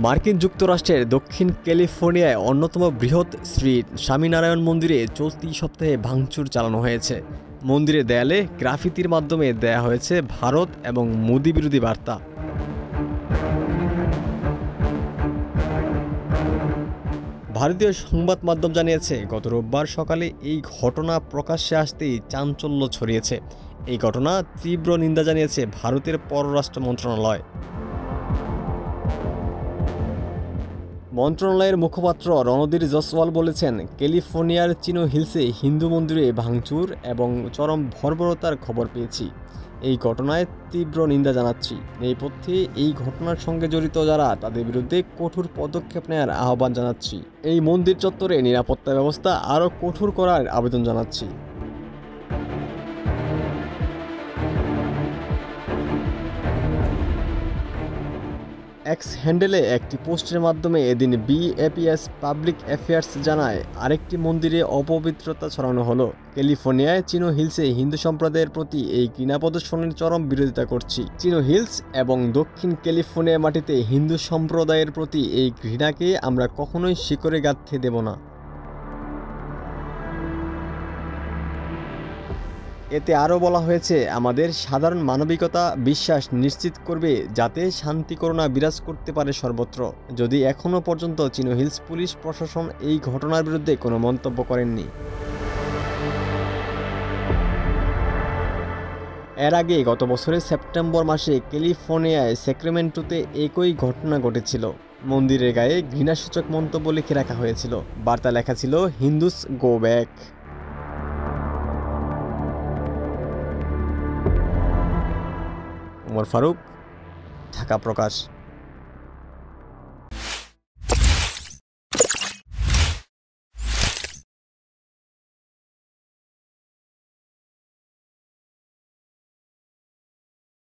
মার্কিন যুক্তরাষ্ট্রের দক্ষিণ ক্যালিফোর্নিয়ায় অন্যতম বৃহৎ শ্রী স্বামীনারায়ণ মন্দিরে চলতি সপ্তাহে ভাঙচুর চালানো হয়েছে। মন্দিরের দেয়ালে গ্রাফিতির মাধ্যমে দেয়া হয়েছে ভারত এবং মোদি বিরোধী বার্তা। ভারতীয় সংবাদ মাধ্যম জানিয়েছে, গত রোববার সকালে এই ঘটনা প্রকাশ্যে আসতেই চাঞ্চল্য ছড়িয়েছে। এই ঘটনা তীব্র নিন্দা জানিয়েছে ভারতের পররাষ্ট্র মন্ত্রণালয়। মন্ত্রণালয়ের মুখপাত্র রণধীর জসওয়াল বলেছেন, ক্যালিফোর্নিয়ার চিনো হিলসে হিন্দু মন্দিরে ভাঙচুর এবং চরম বর্বরতার খবর পেয়েছি। এই ঘটনায় তীব্র নিন্দা জানাচ্ছি। নেপথ্যে এই ঘটনার সঙ্গে জড়িত যারা, তাদের বিরুদ্ধে কঠোর পদক্ষেপ নেওয়ার আহ্বান জানাচ্ছি। এই মন্দির চত্বরে নিরাপত্তা ব্যবস্থা আরও কঠোর করার আবেদন জানাচ্ছি। এক্স হ্যান্ডেলে একটি পোস্টের মাধ্যমে এদিন বিএপিএস পাবলিক অ্যাফেয়ার্স জানায়, আরেকটি মন্দিরে অপবিত্রতা ছড়ানো হলো। ক্যালিফোর্নিয়ায় চিনো হিলসে হিন্দু সম্প্রদায়ের প্রতি এই ঘৃণা প্রদর্শনের চরম বিরোধিতা করছি। চিনো হিলস এবং দক্ষিণ ক্যালিফোর্নিয়া মাটিতে হিন্দু সম্প্রদায়ের প্রতি এই ঘৃণাকে আমরা কখনোই শিকড়ে গাঁথতে দেব না। এতে আরও বলা হয়েছে, আমাদের সাধারণ মানবিকতা বিশ্বাস নিশ্চিত করবে যাতে শান্তি করুণা বিরাজ করতে পারে সর্বত্র। যদি এখনও পর্যন্ত চিনো হিলস পুলিশ প্রশাসন এই ঘটনার বিরুদ্ধে কোনো মন্তব্য করেননি। এর আগে গত বছরের সেপ্টেম্বর মাসে ক্যালিফোর্নিয়ায় স্যাক্রামেন্টোতে একই ঘটনা ঘটেছিল। মন্দিরের গায়ে ঘৃণাসূচক মন্তব্য লিখে রাখা হয়েছিল। বার্তা লেখা ছিল, হিন্দুস গো ব্যাক। ওমর ফারুক, ঢাকা প্রকাশ।